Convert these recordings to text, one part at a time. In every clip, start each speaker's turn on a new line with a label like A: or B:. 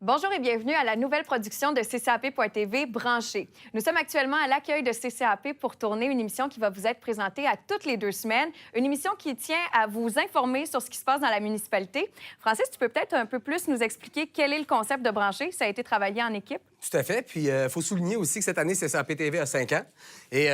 A: Bonjour et bienvenue à la nouvelle production de CCAP.tv Branché. Nous sommes actuellement à l'accueil de CCAP pour tourner une émission qui va vous être présentée à toutes les 2 semaines. Une émission qui tient à vous informer sur ce qui se passe dans la municipalité. Francis, tu peux peut-être un peu plus nous expliquer quel est le concept de Branché? Ça a été travaillé en équipe?
B: Tout à fait. Puis, il faut souligner aussi que cette année, CCAP.tv a 5 ans. Et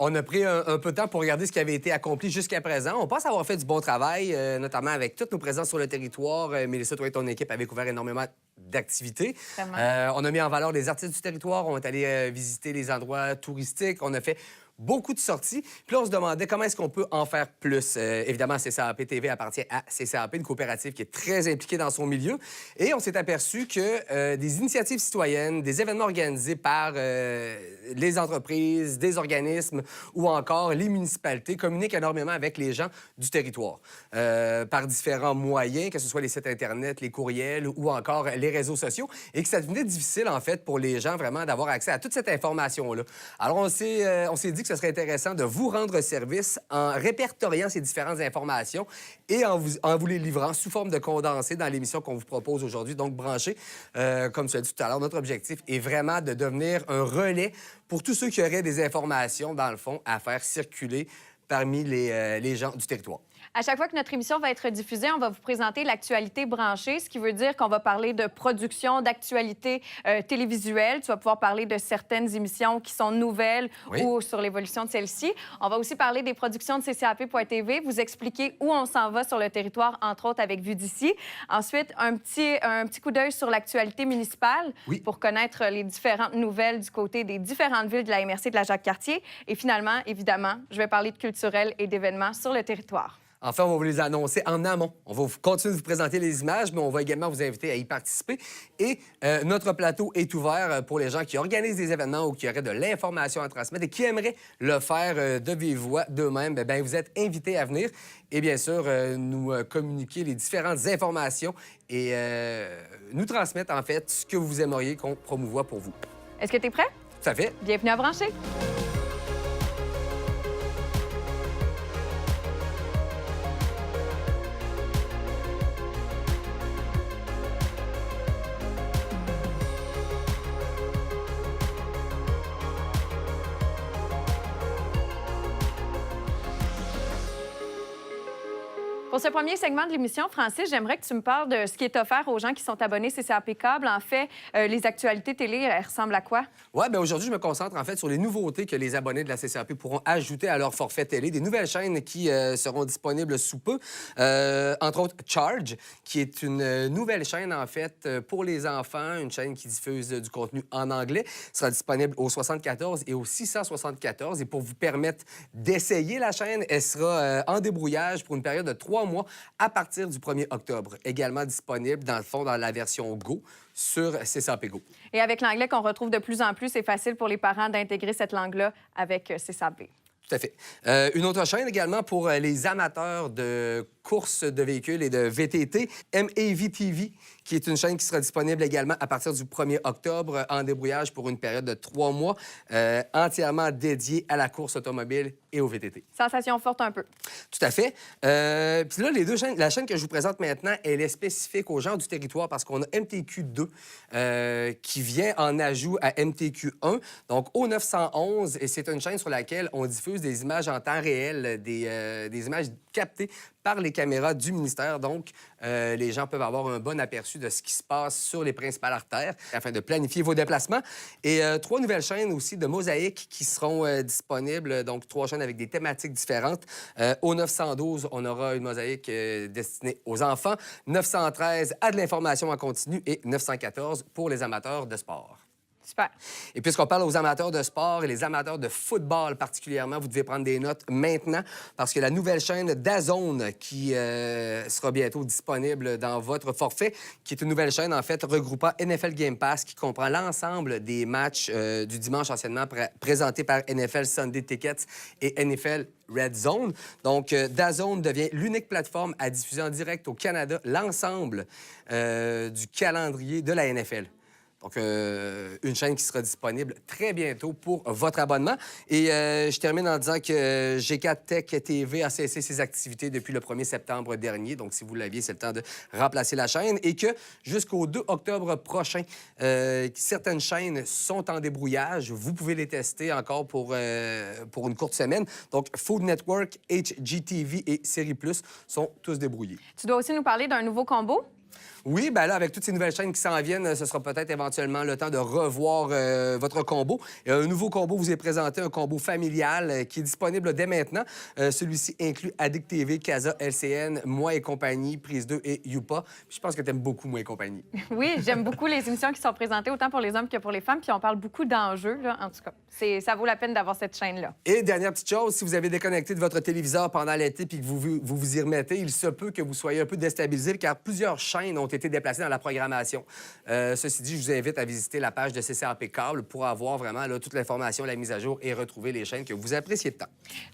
B: on a pris un peu de temps pour regarder ce qui avait été accompli jusqu'à présent. On pense avoir fait du bon travail, notamment avec toutes nos présences sur le territoire. Mélissa, toi et ton équipe avaient couvert énormément d'activités. On a mis en valeur les artistes du territoire. On est allé visiter les endroits touristiques. On a fait beaucoup de sorties. Puis là, on se demandait comment est-ce qu'on peut en faire plus. Évidemment, CCAP.tv appartient à CCAP, une coopérative qui est très impliquée dans son milieu. Et on s'est aperçu que des initiatives citoyennes, des événements organisés par les entreprises, des organismes ou encore les municipalités communiquent énormément avec les gens du territoire par différents moyens, que ce soit les sites Internet, les courriels ou encore les réseaux sociaux, et que ça devenait difficile, en fait, pour les gens vraiment d'avoir accès à toute cette information-là. Alors, on s'est dit que ce serait intéressant de vous rendre service en répertoriant ces différentes informations et en vous les livrant sous forme de condensé dans l'émission qu'on vous propose aujourd'hui, donc Branché. Comme tu l'as dit tout à l'heure, notre objectif est vraiment de devenir un relais pour tous ceux qui auraient des informations, dans le fond, à faire circuler parmi les gens du territoire.
A: À chaque fois que notre émission va être diffusée, on va vous présenter l'actualité branchée, ce qui veut dire qu'on va parler de production, d'actualité télévisuelle. Tu vas pouvoir parler de certaines émissions qui sont nouvelles ou sur l'évolution de celles-ci. On va aussi parler des productions de CCAP.tv, vous expliquer où on s'en va sur le territoire, entre autres avec Vue d'ici. Ensuite, un petit coup d'œil sur l'actualité municipale pour connaître les différentes nouvelles du côté des différentes villes de la MRC de la Jacques-Cartier. Et finalement, évidemment, je vais parler de culturel et d'événements sur le territoire.
B: Enfin, on va vous les annoncer en amont. On va continuer de vous présenter les images, mais on va également vous inviter à y participer. Et notre plateau est ouvert pour les gens qui organisent des événements ou qui auraient de l'information à transmettre et qui aimeraient le faire de vive voix d'eux-mêmes. Bien, vous êtes invités à venir et bien sûr nous communiquer les différentes informations et nous transmettre en fait ce que vous aimeriez qu'on promouvoie pour vous.
A: Est-ce que tu es prêt?
B: Tout à fait.
A: Bienvenue à Brancher. Pour ce premier segment de l'émission, Francis, j'aimerais que tu me parles de ce qui est offert aux gens qui sont abonnés CCAP Câble. En fait, les actualités télé, elles ressemblent à quoi?
B: Oui, bien aujourd'hui, je me concentre en fait sur les nouveautés que les abonnés de la CCAP pourront ajouter à leur forfait télé. Des nouvelles chaînes qui seront disponibles sous peu. Entre autres, Charge, qui est une nouvelle chaîne en fait pour les enfants, une chaîne qui diffuse du contenu en anglais. Sera disponible au 74 et au 674. Et pour vous permettre d'essayer la chaîne, elle sera en débrouillage pour une période de 3 mois à partir du 1er octobre. Également disponible, dans le fond, dans la version Go sur CCAP Go.
A: Et avec l'anglais qu'on retrouve de plus en plus, c'est facile pour les parents d'intégrer cette langue-là avec CCAP.
B: Tout à fait. Une autre chaîne également pour les amateurs de courses de véhicules et de VTT, MAV TV, qui est une chaîne qui sera disponible également à partir du 1er octobre en débrouillage pour une période de 3 mois, entièrement dédiée à la course automobile et au VTT.
A: Sensation forte un peu.
B: Tout à fait. Puis là, les deux chaînes, la chaîne que je vous présente maintenant, elle est spécifique aux gens du territoire parce qu'on a MTQ2 qui vient en ajout à MTQ1, donc au 911, et c'est une chaîne sur laquelle on diffuse des images en temps réel, des images captées par les caméras du ministère. Donc, les gens peuvent avoir un bon aperçu de ce qui se passe sur les principales artères afin de planifier vos déplacements. Et 3 nouvelles chaînes aussi de mosaïque qui seront disponibles, donc 3 chaînes avec des thématiques différentes. Au 912, on aura une mosaïque destinée aux enfants, 913 à de l'information en continu et 914 pour les amateurs de sport.
A: Super.
B: Et puisqu'on parle aux amateurs de sport et les amateurs de football particulièrement, vous devez prendre des notes maintenant parce que la nouvelle chaîne DAZN qui sera bientôt disponible dans votre forfait, qui est une nouvelle chaîne en fait regroupant NFL Game Pass qui comprend l'ensemble des matchs du dimanche anciennement présentés par NFL Sunday Tickets et NFL Red Zone. Donc, DAZN devient l'unique plateforme à diffuser en direct au Canada l'ensemble du calendrier de la NFL. Donc, une chaîne qui sera disponible très bientôt pour votre abonnement. Et je termine en disant que G4 Tech TV a cessé ses activités depuis le 1er septembre dernier. Donc, si vous l'aviez, c'est le temps de remplacer la chaîne. Et que jusqu'au 2 octobre prochain, certaines chaînes sont en débrouillage. Vous pouvez les tester encore pour une courte semaine. Donc, Food Network, HGTV et Série Plus sont tous débrouillés.
A: Tu dois aussi nous parler d'un nouveau combo?
B: Oui, bien là, avec toutes ces nouvelles chaînes qui s'en viennent, ce sera peut-être éventuellement le temps de revoir votre combo. Un nouveau combo vous est présenté, un combo familial qui est disponible dès maintenant. Celui-ci inclut Addict TV, Casa, LCN, Moi et compagnie, Prise 2 et Youpa. Puis je pense que tu aimes beaucoup Moi et compagnie.
A: Oui, j'aime beaucoup les émissions qui sont présentées, autant pour les hommes que pour les femmes. Puis on parle beaucoup d'enjeux, là, en tout cas. Ça vaut la peine d'avoir cette chaîne-là.
B: Et dernière petite chose, si vous avez déconnecté de votre téléviseur pendant l'été puis que vous y remettez, il se peut que vous soyez un peu déstabilisé car plusieurs chaînes ont été déplacées dans la programmation. Ceci dit, je vous invite à visiter la page de CCAP Câble pour avoir vraiment là, toute l'information, la mise à jour et retrouver les chaînes que vous appréciez tant.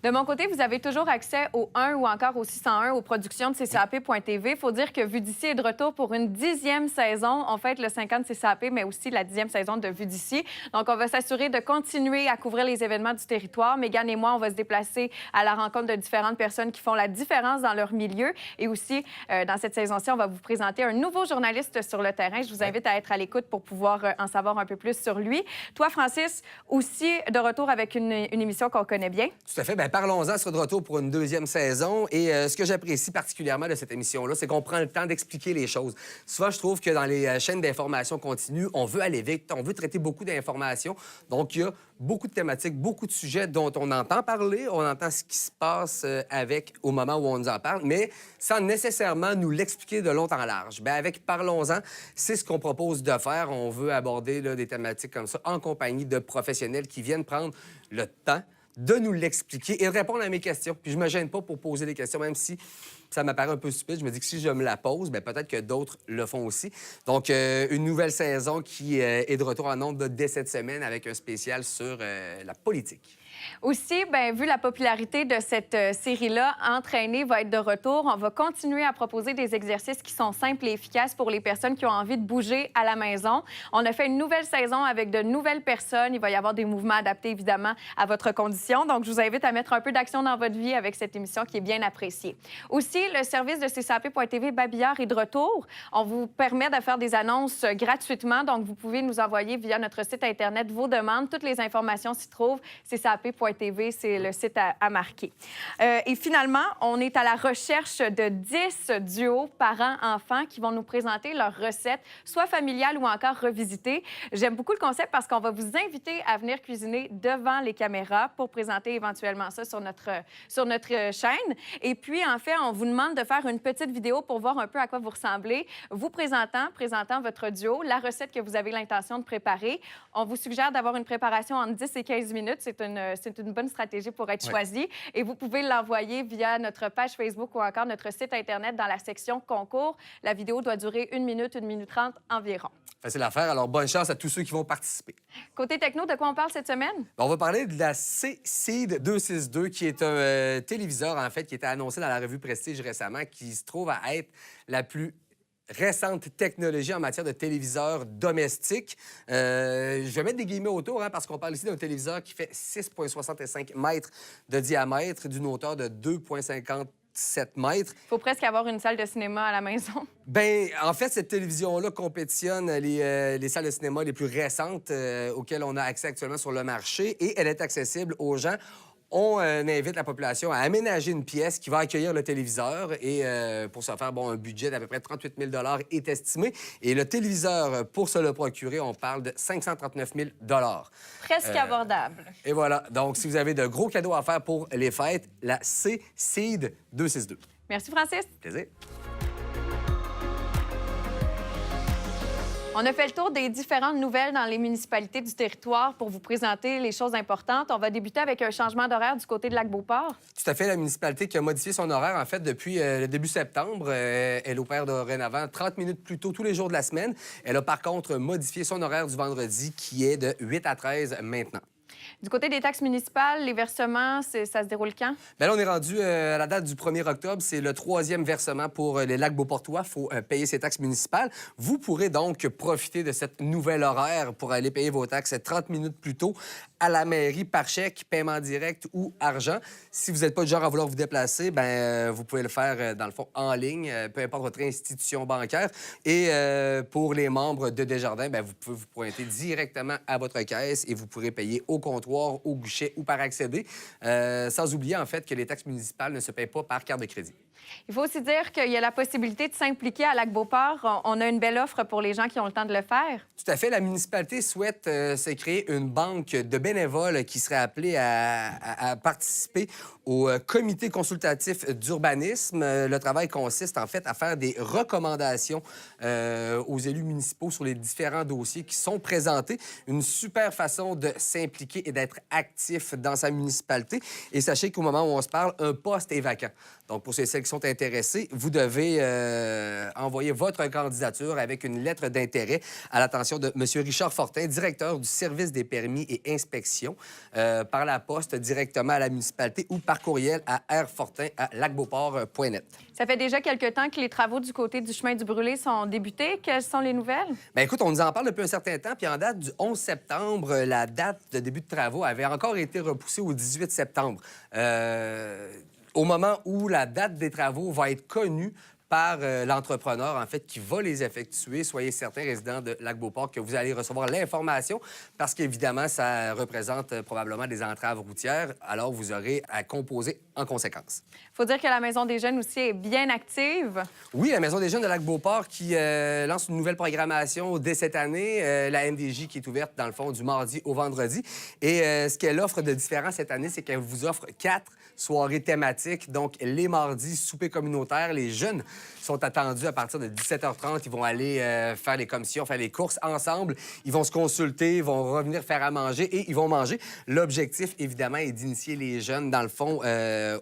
A: De mon côté, vous avez toujours accès au 1 ou encore au 601 aux productions de CCAP.tv. Il faut dire que Vue d'ici est de retour pour une 10e saison. On fête le 5 ans de CCAP, mais aussi la 10e saison de Vue d'ici. Donc, on va s'assurer de continuer à couvrir les événements du territoire. Mégane et moi, on va se déplacer à la rencontre de différentes personnes qui font la différence dans leur milieu. Et aussi, dans cette saison-ci, on va vous présenter un nouveau journaliste sur le terrain. Je vous invite à être à l'écoute pour pouvoir en savoir un peu plus sur lui. Toi, Francis, aussi de retour avec une émission qu'on connaît bien.
B: Tout à fait. Bien, parlons-en sera de retour pour une 2e saison. Et ce que j'apprécie particulièrement de cette émission-là, c'est qu'on prend le temps d'expliquer les choses. Souvent, je trouve que dans les chaînes d'information continue, on veut aller vite, on veut traiter beaucoup d'informations. Donc, il y a beaucoup de thématiques, beaucoup de sujets dont on entend parler, on entend ce qui se passe au moment où on nous en parle, mais sans nécessairement nous l'expliquer de long en large. Bien, avec Parlons-en, c'est ce qu'on propose de faire. On veut aborder là, des thématiques comme ça en compagnie de professionnels qui viennent prendre le temps de nous l'expliquer et de répondre à mes questions. Puis je me gêne pas pour poser des questions, même si ça m'apparaît un peu stupide. Je me dis que si je me la pose, bien, peut-être que d'autres le font aussi. Donc, une nouvelle saison qui est de retour en ondes dès cette semaine avec un spécial sur la politique.
A: Aussi, bien, vu la popularité de cette série-là, Entraîner va être de retour. On va continuer à proposer des exercices qui sont simples et efficaces pour les personnes qui ont envie de bouger à la maison. On a fait une nouvelle saison avec de nouvelles personnes. Il va y avoir des mouvements adaptés, évidemment, à votre condition. Donc, je vous invite à mettre un peu d'action dans votre vie avec cette émission qui est bien appréciée. Aussi, le service de CCAP.tv Babillard est de retour. On vous permet de faire des annonces gratuitement. Donc, vous pouvez nous envoyer via notre site Internet vos demandes. Toutes les informations s'y trouvent. CCAP.tv, c'est le site à marquer. Et finalement, on est à la recherche de 10 duos parents-enfants qui vont nous présenter leurs recettes, soit familiales ou encore revisitées. J'aime beaucoup le concept parce qu'on va vous inviter à venir cuisiner devant les caméras pour présenter éventuellement ça sur notre chaîne. Et puis, en fait, on vous demande de faire une petite vidéo pour voir un peu à quoi vous ressemblez, vous présentant votre duo, la recette que vous avez l'intention de préparer. On vous suggère d'avoir une préparation entre 10 et 15 minutes. C'est une bonne stratégie pour être choisie. Et vous pouvez l'envoyer via notre page Facebook ou encore notre site Internet dans la section concours. La vidéo doit durer 1 minute 30 environ.
B: Facile à faire. Alors, bonne chance à tous ceux qui vont participer.
A: Côté techno, de quoi on parle cette semaine?
B: On va parler de la C-Seed 262, qui est un téléviseur, en fait, qui était annoncé dans la revue Prestige récemment, qui se trouve à être la plus récente technologie en matière de téléviseur domestique. Je vais mettre des guillemets autour, parce qu'on parle ici d'un téléviseur qui fait 6,65 mètres de diamètre, d'une hauteur de 2,57 mètres.
A: Il faut presque avoir une salle de cinéma à la maison.
B: Bien, en fait, cette télévision-là compétitionne les salles de cinéma les plus récentes auxquelles on a accès actuellement sur le marché et elle est accessible aux gens. On invite la population à aménager une pièce qui va accueillir le téléviseur et pour ce faire, un budget d'à peu près 38 000 est estimé. Et le téléviseur, pour se le procurer, on parle de 539 000
A: Presque abordable.
B: Et voilà. Donc, si vous avez de gros cadeaux à faire pour les fêtes, la C-Seed 262.
A: Merci, Francis.
B: Plaisir.
A: On a fait le tour des différentes nouvelles dans les municipalités du territoire pour vous présenter les choses importantes. On va débuter avec un changement d'horaire du côté de Lac-Beauport.
B: Tout à fait. La municipalité qui a modifié son horaire, en fait, depuis le début septembre. Elle opère dorénavant 30 minutes plus tôt tous les jours de la semaine. Elle a par contre modifié son horaire du vendredi qui est de 8 à 13 maintenant.
A: Du côté des taxes municipales, les versements, ça se déroule quand?
B: Bien là, on est rendu à la date du 1er octobre. C'est le 3e versement pour les lacs Beauportois. Il faut payer ses taxes municipales. Vous pourrez donc profiter de cette nouvelle horaire pour aller payer vos taxes 30 minutes plus tôt à la mairie par chèque, paiement direct ou argent. Si vous n'êtes pas du genre à vouloir vous déplacer, bien, vous pouvez le faire, dans le fond, en ligne, peu importe votre institution bancaire. Et pour les membres de Desjardins, bien, vous pouvez vous pointer directement à votre caisse et vous pourrez payer au comptoir, au guichet ou par accéder. Sans oublier, en fait, que les taxes municipales ne se payent pas par carte de crédit.
A: Il faut aussi dire qu'il y a la possibilité de s'impliquer à Lac-Beauport. On a une belle offre pour les gens qui ont le temps de le faire.
B: Tout à fait. La municipalité souhaite se créer une banque de bénévoles qui seraient appelés à participer au comité consultatif d'urbanisme. Le travail consiste, en fait, à faire des recommandations aux élus municipaux sur les différents dossiers qui sont présentés. Une super façon de s'impliquer et d'être actif dans sa municipalité. Et sachez qu'au moment où on se parle, un poste est vacant. Donc, pour ceux et celles qui sont intéressés, vous devez envoyer votre candidature avec une lettre d'intérêt à l'attention de M. Richard Fortin, directeur du service des permis et inspections, par la poste directement à la municipalité ou par courriel à rfortin@lacbeauport.net.
A: Ça fait déjà quelque temps que les travaux du côté du chemin du Brûlé sont débutés. Quelles sont les nouvelles?
B: Bien, écoute, on nous en parle depuis un certain temps, puis en date du 11 septembre, la date de début de travaux avait encore été repoussée au 18 septembre. Au moment où la date des travaux va être connue par l'entrepreneur, en fait, qui va les effectuer. Soyez certains, résidents de Lac-Beauport, que vous allez recevoir l'information parce qu'évidemment, ça représente probablement des entraves routières. Alors, vous aurez à composer en conséquence.
A: Il faut dire que la Maison des jeunes aussi est bien active.
B: Oui, la Maison des jeunes de Lac-Beauport qui lance une nouvelle programmation dès cette année. La MDJ qui est ouverte, dans le fond, du mardi au vendredi. Et ce qu'elle offre de différent cette année, c'est qu'elle vous offre 4 soirées thématiques. Donc, les mardis, souper communautaire. Les jeunes sont attendus à partir de 17h30. Ils vont aller faire les commissions, faire les courses ensemble. Ils vont se consulter, ils vont revenir faire à manger et ils vont manger. L'objectif, évidemment, est d'initier les jeunes, dans le fond,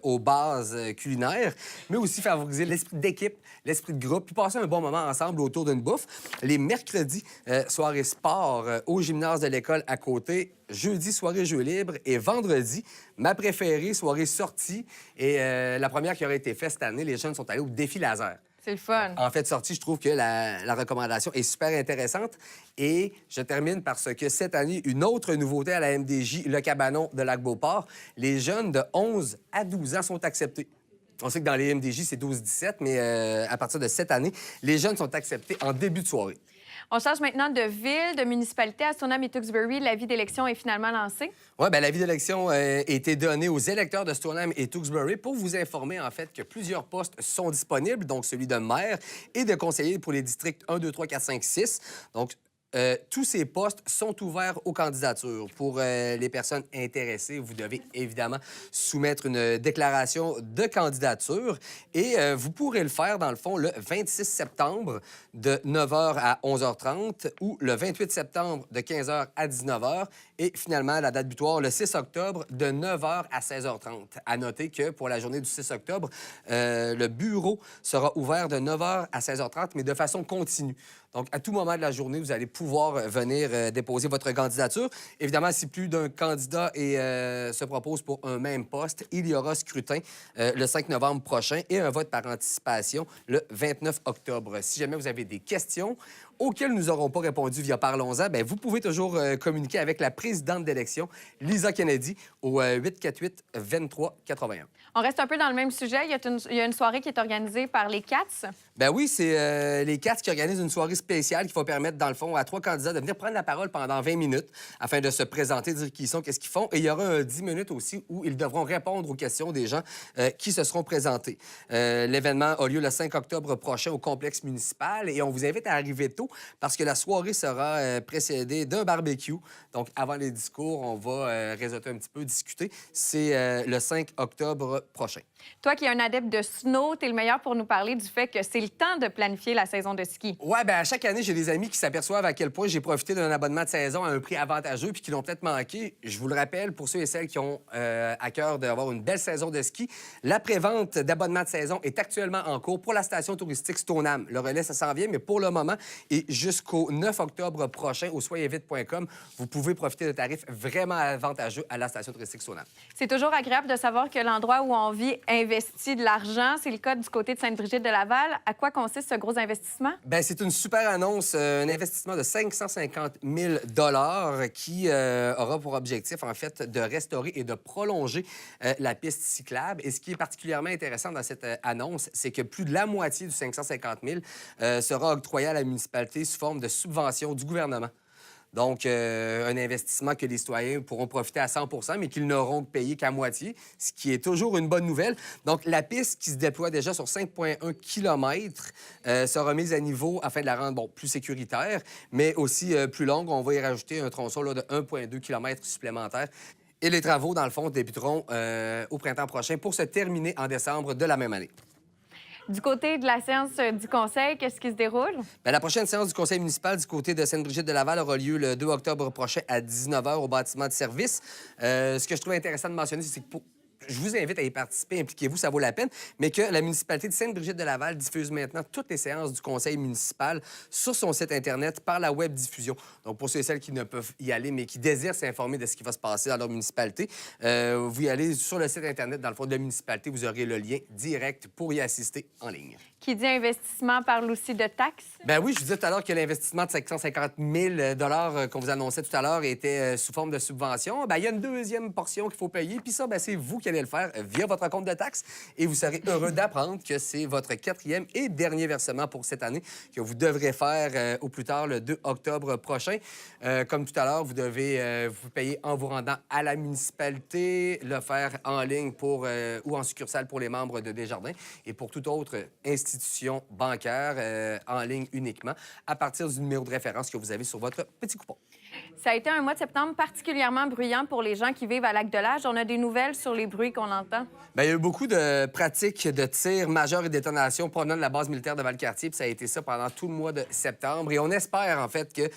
B: aux bases culinaires, mais aussi favoriser l'esprit d'équipe, l'esprit de groupe, puis passer un bon moment ensemble autour d'une bouffe. Les mercredis, soirée sport au gymnase de l'école à côté. Jeudi, soirée jeux libres. Et vendredi, ma préférée, soirée sortie. Et la première qui aurait été faite cette année, les jeunes sont allés au défi laser.
A: C'est le fun.
B: En fait, sortie, je trouve que la recommandation est super intéressante. Et je termine parce que cette année, une autre nouveauté à la MDJ, le cabanon de Lac-Beauport, les jeunes de 11 à 12 ans sont acceptés. On sait que dans les MDJ, c'est 12-17, mais à partir de cette année, les jeunes sont acceptés en début de soirée.
A: On change maintenant de ville, de municipalité. À Stoneham et Tewksbury, l'avis d'élection est finalement lancé.
B: Oui, bien, l'avis d'élection a été donné aux électeurs de Stoneham et Tewksbury pour vous informer, en fait, que plusieurs postes sont disponibles, donc celui de maire et de conseiller pour les districts 1, 2, 3, 4, 5, 6. Donc, tous ces postes sont ouverts aux candidatures. Pour les personnes intéressées, vous devez évidemment soumettre une déclaration de candidature et vous pourrez le faire, dans le fond, le 26 septembre de 9h à 11h30 ou le 28 septembre de 15h à 19h et finalement, la date butoir, le 6 octobre de 9h à 16h30. À noter que pour la journée du 6 octobre, le bureau sera ouvert de 9h à 16h30, mais de façon continue. Donc, à tout moment de la journée, vous allez pouvoir venir déposer votre candidature. Évidemment, si plus d'un candidat se propose pour un même poste, il y aura scrutin le 5 novembre prochain et un vote par anticipation le 29 octobre. Si jamais vous avez des questions auxquelles nous n'aurons pas répondu via Parlons-en, bien, vous pouvez toujours communiquer avec la présidente d'élection, Lisa Kennedy, au 848-2381.
A: On reste un peu dans le même sujet. Il y a une soirée qui est organisée par les CATS.
B: Ben oui, c'est les CATS qui organisent une soirée spéciale qui va permettre, dans le fond, à 3 candidats de venir prendre la parole pendant 20 minutes afin de se présenter, dire qui ils sont, qu'est-ce qu'ils font. Et il y aura 10 minutes aussi où ils devront répondre aux questions des gens qui se seront présentés. L'événement a lieu le 5 octobre prochain au complexe municipal et on vous invite à arriver tôt parce que la soirée sera précédée d'un barbecue. Donc, avant les discours, on va réseauter un petit peu, discuter. C'est le 5 octobre prochain.
A: Toi qui es un adepte de snow, tu es le meilleur pour nous parler du fait que c'est le temps de planifier la saison de ski.
B: Oui, bien, à chaque année, j'ai des amis qui s'aperçoivent à quel point j'ai profité d'un abonnement de saison à un prix avantageux puis qui l'ont peut-être manqué. Je vous le rappelle, pour ceux et celles qui ont à cœur d'avoir une belle saison de ski, la prévente d'abonnement de saison est actuellement en cours pour la station touristique Stoneham. Le relais, ça s'en vient, mais pour le moment, Et jusqu'au 9 octobre prochain, au soyezvite.com, vous pouvez profiter de tarifs vraiment avantageux à la station touristique Sauna.
A: C'est toujours agréable de savoir que l'endroit où on vit investit de l'argent. C'est le cas du côté de Sainte-Brigitte-de-Laval. À quoi consiste ce gros investissement?
B: Bien, c'est une super annonce, un investissement de 550 000 qui aura pour objectif, en fait, de restaurer et de prolonger la piste cyclable. Et ce qui est particulièrement intéressant dans cette annonce, c'est que plus de la moitié du 550 000 sera octroyé à la municipalité sous forme de subvention du gouvernement. Donc, un investissement que les citoyens pourront profiter à 100 mais qu'ils n'auront payé qu'à moitié, ce qui est toujours une bonne nouvelle. Donc, la piste qui se déploie déjà sur 5,1 km sera mise à niveau afin de la rendre plus sécuritaire, mais aussi plus longue. On va y rajouter un tronçon là, de 1,2 km supplémentaire. Et les travaux, dans le fond, débuteront au printemps prochain pour se terminer en décembre de la même année.
A: Du côté de la séance du Conseil, qu'est-ce qui se déroule?
B: Bien, la prochaine séance du Conseil municipal du côté de Sainte-Brigitte-de-Laval aura lieu le 2 octobre prochain à 19 h au bâtiment de service. Ce que je trouve intéressant de mentionner, c'est que je vous invite à y participer, impliquez-vous, ça vaut la peine, mais que la municipalité de Sainte-Brigitte-de-Laval diffuse maintenant toutes les séances du conseil municipal sur son site Internet par la web diffusion. Donc, pour ceux et celles qui ne peuvent y aller, mais qui désirent s'informer de ce qui va se passer dans leur municipalité, vous y allez sur le site Internet, dans le fond de la municipalité, vous aurez le lien direct pour y assister en ligne.
A: Qui dit investissement parle aussi de taxes?
B: Ben oui, je vous disais tout à l'heure que l'investissement de 550 000 qu'on vous annonçait tout à l'heure était sous forme de subvention. Ben, il y a une deuxième portion qu'il faut payer, puis ça, ben, c'est vous qui allez le faire via votre compte de taxes. Et vous serez heureux d'apprendre que c'est votre quatrième et dernier versement pour cette année que vous devrez faire au plus tard le 2 octobre prochain. Comme tout à l'heure, vous devez vous payer en vous rendant à la municipalité, le faire en ligne ou en succursale pour les membres de Desjardins et pour toute autre institution bancaire en ligne uniquement à partir du numéro de référence que vous avez sur votre petit coupon.
A: Ça a été un mois de septembre particulièrement bruyant pour les gens qui vivent à Lac-de-L'Âge. On a des nouvelles sur les bruits qu'on entend?
B: Bien, il y a eu beaucoup de pratiques de tirs majeurs et détonations provenant de la base militaire de Valcartier, puis ça a été ça pendant tout le mois de septembre. Et on espère, en fait, que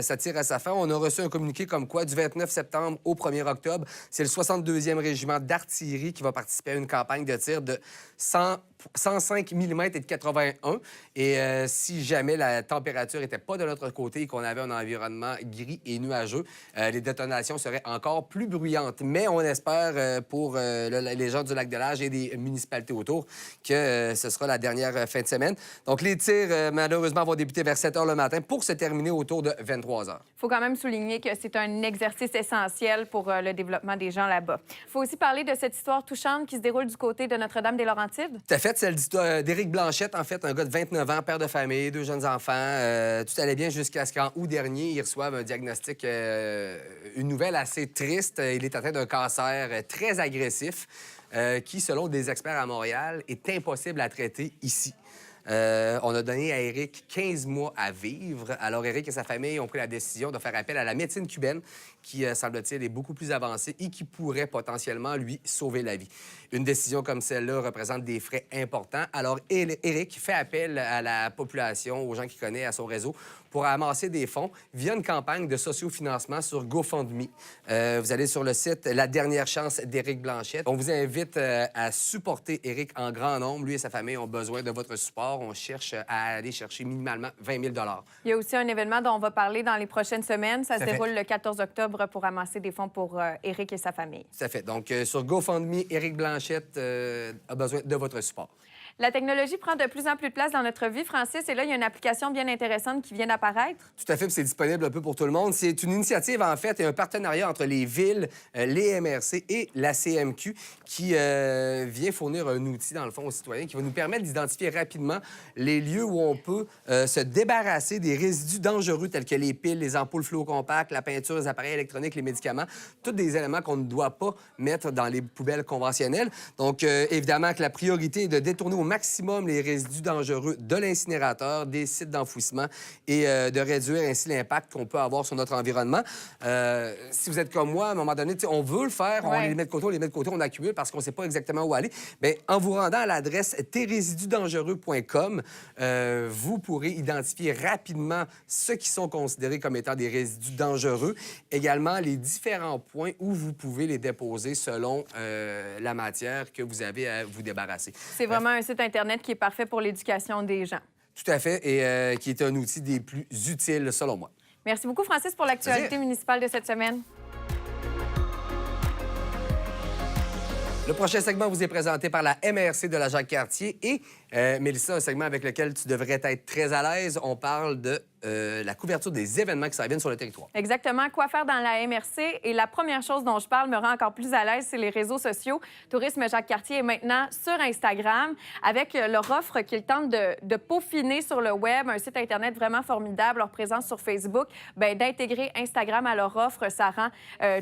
B: ça tire à sa fin. On a reçu un communiqué comme quoi, du 29 septembre au 1er octobre, c'est le 62e régiment d'artillerie qui va participer à une campagne de tir de 105 mm et de 81. Et si jamais la température n'était pas de notre côté et qu'on avait un environnement gris et nuageux, les détonations seraient encore plus bruyantes. Mais on espère pour les gens du Lac-de-L'Âge et des municipalités autour que ce sera la dernière fin de semaine. Donc, les tirs, malheureusement, vont débuter vers 7 h le matin pour se terminer autour de 23 h.
A: Il faut quand même souligner que c'est un exercice essentiel pour le développement des gens là-bas. Il faut aussi parler de cette histoire touchante qui se déroule du côté de Notre-Dame-des-Laurentides.
B: Tout à fait, c'est l'histoire d'Éric Blanchette, en fait, un gars de 29 ans, père de famille, 2 jeunes enfants. Tout allait bien jusqu'à ce qu'en août dernier, il reçoive un diagnostic, une nouvelle assez triste. Il est atteint d'un cancer très agressif qui, selon des experts à Montréal, est impossible à traiter ici. On a donné à Éric 15 mois à vivre. Alors, Éric et sa famille ont pris la décision de faire appel à la médecine cubaine qui, semble-t-il, est beaucoup plus avancée et qui pourrait potentiellement lui sauver la vie. Une décision comme celle-là représente des frais importants. Alors, Éric fait appel à la population, aux gens qu'il connaît, à son réseau, pour amasser des fonds via une campagne de sociofinancement sur GoFundMe. Vous allez sur le site La Dernière Chance d'Éric Blanchette. On vous invite à supporter Éric en grand nombre. Lui et sa famille ont besoin de votre support. On cherche à aller chercher minimalement 20 000 $.
A: Il y a aussi un événement dont on va parler dans les prochaines semaines. Ça se déroule le 14 octobre pour amasser des fonds pour Éric et sa famille.
B: Tout à fait. Donc, sur GoFundMe, Éric Blanchette a besoin de votre support.
A: La technologie prend de plus en plus de place dans notre vie, Francis, et là, il y a une application bien intéressante qui vient d'apparaître.
B: Tout à fait, puis c'est disponible un peu pour tout le monde. C'est une initiative, en fait, et un partenariat entre les villes, les MRC et la CMQ qui vient fournir un outil, dans le fond, aux citoyens qui va nous permettre d'identifier rapidement les lieux où on peut se débarrasser des résidus dangereux tels que les piles, les ampoules fluocompactes, la peinture, les appareils électroniques, les médicaments, tous des éléments qu'on ne doit pas mettre dans les poubelles conventionnelles. Donc, évidemment, que la priorité est de détourner au maximum les résidus dangereux de l'incinérateur, des sites d'enfouissement et de réduire ainsi l'impact qu'on peut avoir sur notre environnement. Si vous êtes comme moi, à un moment donné, on veut le faire, on les met de côté, on accumule parce qu'on ne sait pas exactement où aller. Bien, en vous rendant à l'adresse tesresidusdangereux.com, vous pourrez identifier rapidement ceux qui sont considérés comme étant des résidus dangereux, également les différents points où vous pouvez les déposer selon la matière que vous avez à vous débarrasser.
A: C'est vraiment un site Internet qui est parfait pour l'éducation des gens.
B: Tout à fait, et qui est un outil des plus utiles, selon moi.
A: Merci beaucoup, Francis, pour l'actualité municipale de cette semaine.
B: Le prochain segment vous est présenté par la MRC de la Jacques-Cartier et, Mélissa, un segment avec lequel tu devrais être très à l'aise. On parle de la couverture des événements qui s'en viennent sur le territoire.
A: Exactement. Quoi faire dans la MRC? Et la première chose dont je parle me rend encore plus à l'aise, c'est les réseaux sociaux. Tourisme Jacques-Cartier est maintenant sur Instagram avec leur offre qu'ils tentent de peaufiner sur le web, un site Internet vraiment formidable, leur présence sur Facebook. Bien, d'intégrer Instagram à leur offre, ça rend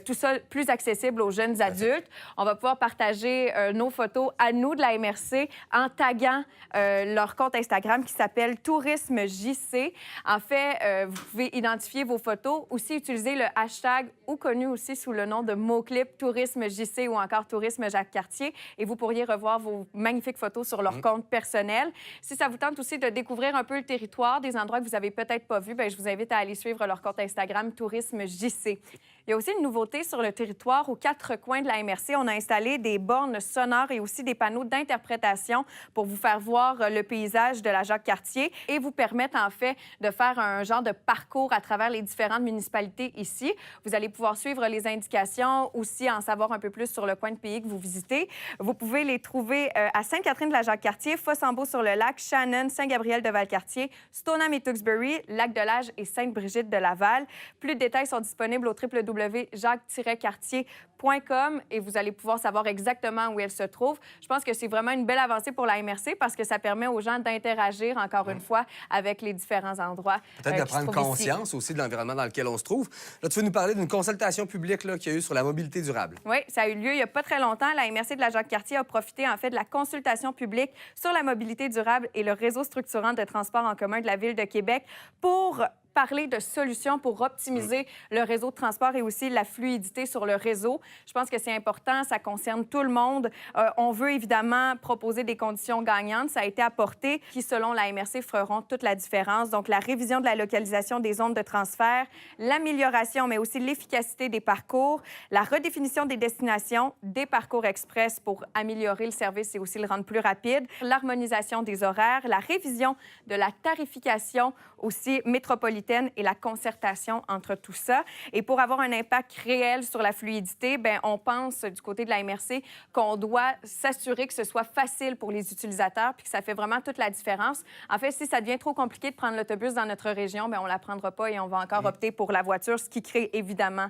A: tout ça plus accessible aux jeunes adultes. On va pouvoir partager nos photos à nous de la MRC en taguant leur compte Instagram qui s'appelle Tourisme JC. En fait, vous pouvez identifier vos photos, aussi utiliser le hashtag ou connu aussi sous le nom de mot-clip Tourisme JC ou encore Tourisme Jacques-Cartier et vous pourriez revoir vos magnifiques photos sur leur compte personnel. Si ça vous tente aussi de découvrir un peu le territoire, des endroits que vous n'avez peut-être pas vus, bien, je vous invite à aller suivre leur compte Instagram Tourisme JC. Il y a aussi une nouveauté sur le territoire. Aux 4 coins de la MRC, on a installé des bornes sonores et aussi des panneaux d'interprétation pour vous faire voir le paysage de la Jacques-Cartier et vous permettre, en fait, de faire un genre de parcours à travers les différentes municipalités ici. Vous allez pouvoir suivre les indications, aussi en savoir un peu plus sur le coin de pays que vous visitez. Vous pouvez les trouver à Sainte-Catherine-de-la-Jacques-Cartier, Fossambeau-sur-le-Lac, Shannon, Saint-Gabriel-de-Valcartier, Stoneham et Tewksbury, Lac-de-L'Age et Sainte-Brigitte-de-Laval. Plus de détails sont disponibles au www.jacques-cartier.com et vous allez pouvoir savoir exactement où elle se trouve. Je pense que c'est vraiment une belle avancée pour la MRC parce que ça permet aux gens d'interagir, encore une fois, avec les différents endroits.
B: Peut-être de prendre conscience aussi de l'environnement dans lequel on se trouve. Là, tu veux nous parler d'une consultation publique qu'il y a eu sur la mobilité durable.
A: Oui, ça a eu lieu il n'y a pas très longtemps. La MRC de la Jacques-Cartier a profité, en fait, de la consultation publique sur la mobilité durable et le réseau structurant de transport en commun de la Ville de Québec pour parler de solutions pour optimiser le réseau de transport et aussi la fluidité sur le réseau. Je pense que c'est important, ça concerne tout le monde. On veut évidemment proposer des conditions gagnantes. Ça a été apporté qui, selon la MRC, feront toute la différence. Donc, la révision de la localisation des zones de transfert, l'amélioration, mais aussi l'efficacité des parcours, la redéfinition des destinations, des parcours express pour améliorer le service et aussi le rendre plus rapide, l'harmonisation des horaires, la révision de la tarification aussi métropolitaine et la concertation entre tout ça. Et pour avoir un impact réel sur la fluidité, bien, on pense du côté de la MRC qu'on doit s'assurer que ce soit facile pour les utilisateurs puis que ça fait vraiment toute la différence. En fait, si ça devient trop compliqué de prendre l'autobus dans notre région, bien, on ne la prendra pas et on va encore opter pour la voiture, ce qui crée évidemment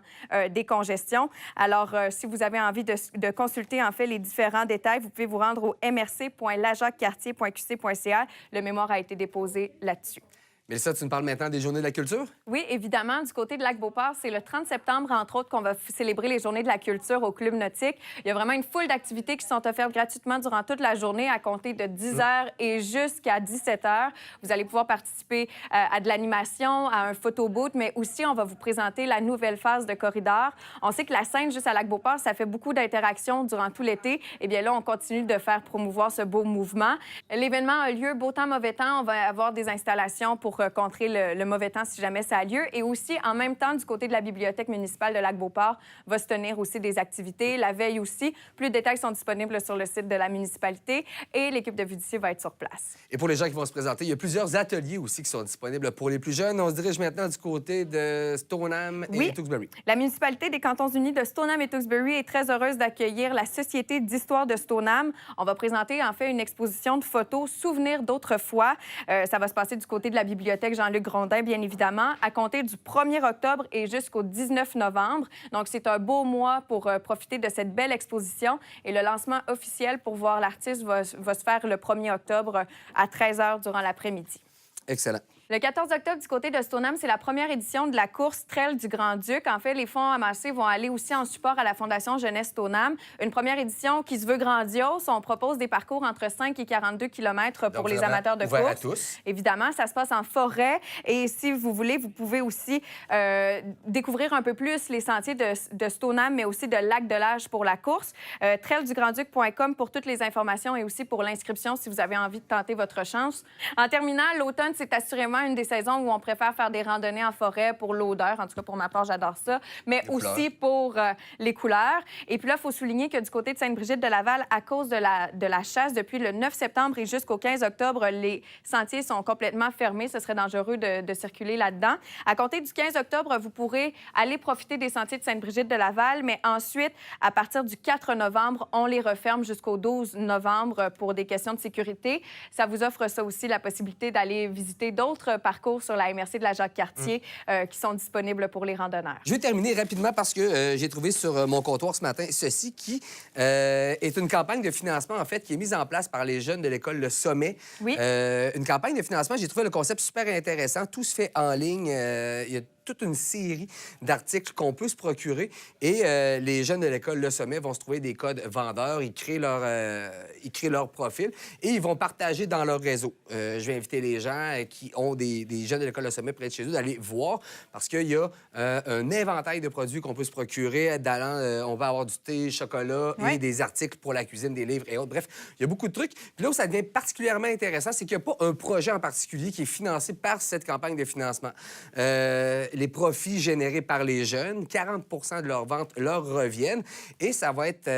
A: des congestions. Alors, si vous avez envie de consulter en fait les différents détails, vous pouvez vous rendre au mrc.lajacquescartier.qc.ca. Le mémoire a été déposé là-dessus.
B: Mélissa, tu nous parles maintenant des Journées de la culture?
A: Oui, évidemment. Du côté de Lac-Beauport, c'est le 30 septembre, entre autres, qu'on va célébrer les Journées de la culture au Club nautique. Il y a vraiment une foule d'activités qui sont offertes gratuitement durant toute la journée à compter de 10 h et jusqu'à 17 h. Vous allez pouvoir participer à de l'animation, à un photo-booth, mais aussi, on va vous présenter la nouvelle phase de corridor. On sait que la scène juste à Lac-Beauport, ça fait beaucoup d'interactions durant tout l'été. Eh bien là, on continue de faire promouvoir ce beau mouvement. L'événement a lieu beau temps, mauvais temps. On va avoir des installations pour contrer le mauvais temps si jamais ça a lieu. Et aussi, en même temps, du côté de la Bibliothèque municipale de Lac-Beauport, va se tenir aussi des activités. La veille aussi. Plus de détails sont disponibles sur le site de la municipalité et l'équipe de vue d'ici va être sur place.
B: Et pour les gens qui vont se présenter, il y a plusieurs ateliers aussi qui sont disponibles pour les plus jeunes. On se dirige maintenant du côté de Stoneham et Tewksbury.
A: La municipalité des Cantons-Unis de Stoneham et Tewksbury est très heureuse d'accueillir la Société d'histoire de Stoneham. On va présenter en fait une exposition de photos souvenirs d'autrefois. Ça va se passer du côté de la bibliothèque Jean-Luc Grondin, bien évidemment, à compter du 1er octobre et jusqu'au 19 novembre. Donc, c'est un beau mois pour profiter de cette belle exposition. Et le lancement officiel pour voir l'artiste va se faire le 1er octobre à 13 h durant l'après-midi.
B: Excellent.
A: Le 14 octobre, du côté de Stoneham, c'est la première édition de la course Trail du Grand-Duc. En fait, les fonds amassés vont aller aussi en support à la Fondation Jeunesse Stoneham. Une première édition qui se veut grandiose. On propose des parcours entre 5 et 42 km pour les amateurs de course.
B: Ouvert à tous.
A: Évidemment, ça se passe en forêt. Et si vous voulez, vous pouvez aussi découvrir un peu plus les sentiers de Stoneham, mais aussi de Lac-de-L'Age pour la course. traildugranduc.com pour toutes les informations et aussi pour l'inscription si vous avez envie de tenter votre chance. En terminant, l'automne, c'est assurément vraiment une des saisons où on préfère faire des randonnées en forêt pour l'odeur. En tout cas, pour ma part, j'adore ça. Mais
B: Les
A: aussi
B: couleurs.
A: pour les couleurs. Et puis là, il faut souligner que du côté de Sainte-Brigitte-de-Laval, à cause de la chasse, depuis le 9 septembre et jusqu'au 15 octobre, les sentiers sont complètement fermés. Ce serait dangereux de circuler là-dedans. À compter du 15 octobre, vous pourrez aller profiter des sentiers de Sainte-Brigitte-de-Laval, mais ensuite, à partir du 4 novembre, on les referme jusqu'au 12 novembre pour des questions de sécurité. Ça vous offre ça aussi, la possibilité d'aller visiter d'autres parcours sur la MRC de la Jacques-Cartier qui sont disponibles pour les randonneurs.
B: Je vais terminer rapidement parce que j'ai trouvé sur mon comptoir ce matin ceci qui est une campagne de financement, en fait, qui est mise en place par les jeunes de l'école Le Sommet.
A: Oui.
B: Une campagne de financement, j'ai trouvé le concept super intéressant. Tout se fait en ligne. Il y a toute une série d'articles qu'on peut se procurer et les jeunes de l'école Le Sommet vont se trouver des codes vendeurs, ils créent leur profil et ils vont partager dans leur réseau. Je vais inviter les gens qui ont des jeunes de l'école Le Sommet près de chez eux d'aller voir parce qu'il y a un inventaire de produits qu'on peut se procurer. On va avoir du thé, chocolat et des articles pour la cuisine, des livres et autres. Bref, il y a beaucoup de trucs. Puis là où ça devient particulièrement intéressant, c'est qu'il n'y a pas un projet en particulier qui est financé par cette campagne de financement. Les profits générés par les jeunes, 40 de leurs ventes leur reviennent et ça va être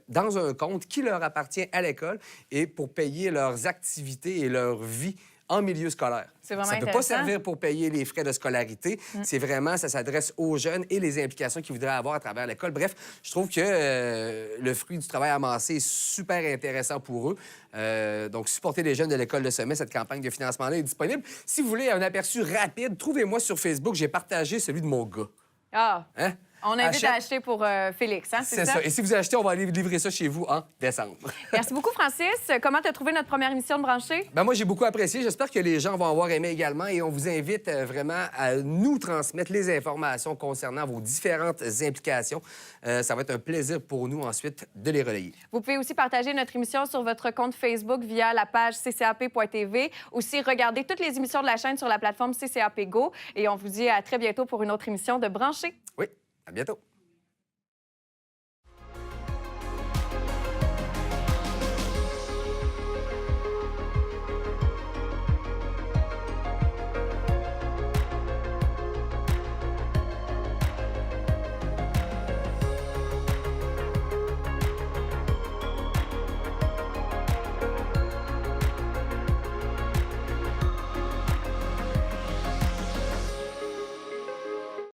B: dans un compte qui leur appartient à l'école et pour payer leurs activités et leur vie en milieu scolaire.
A: C'est vraiment
B: ça ne peut pas servir pour payer les frais de scolarité. C'est vraiment, ça s'adresse aux jeunes et les implications qu'ils voudraient avoir à travers l'école. Bref, je trouve que le fruit du travail amassé est super intéressant pour eux. Donc, supporter les jeunes de l'école Le Sommet, cette campagne de financement-là est disponible. Si vous voulez un aperçu rapide, trouvez-moi sur Facebook. J'ai partagé celui de mon gars.
A: Ah!
B: Hein?
A: On invite à acheter pour Félix, hein, c'est ça?
B: Et si vous achetez, on va aller livrer ça chez vous en décembre.
A: Merci beaucoup, Francis. Comment tu as trouvé notre première émission de Brancher?
B: Ben moi, j'ai beaucoup apprécié. J'espère que les gens vont avoir aimé également et on vous invite vraiment à nous transmettre les informations concernant vos différentes implications. Ça va être un plaisir pour nous ensuite de les relayer.
A: Vous pouvez aussi partager notre émission sur votre compte Facebook via la page ccap.tv. Aussi, regardez toutes les émissions de la chaîne sur la plateforme CCAP Go. Et on vous dit à très bientôt pour une autre émission de Brancher.
B: Oui, à bientôt.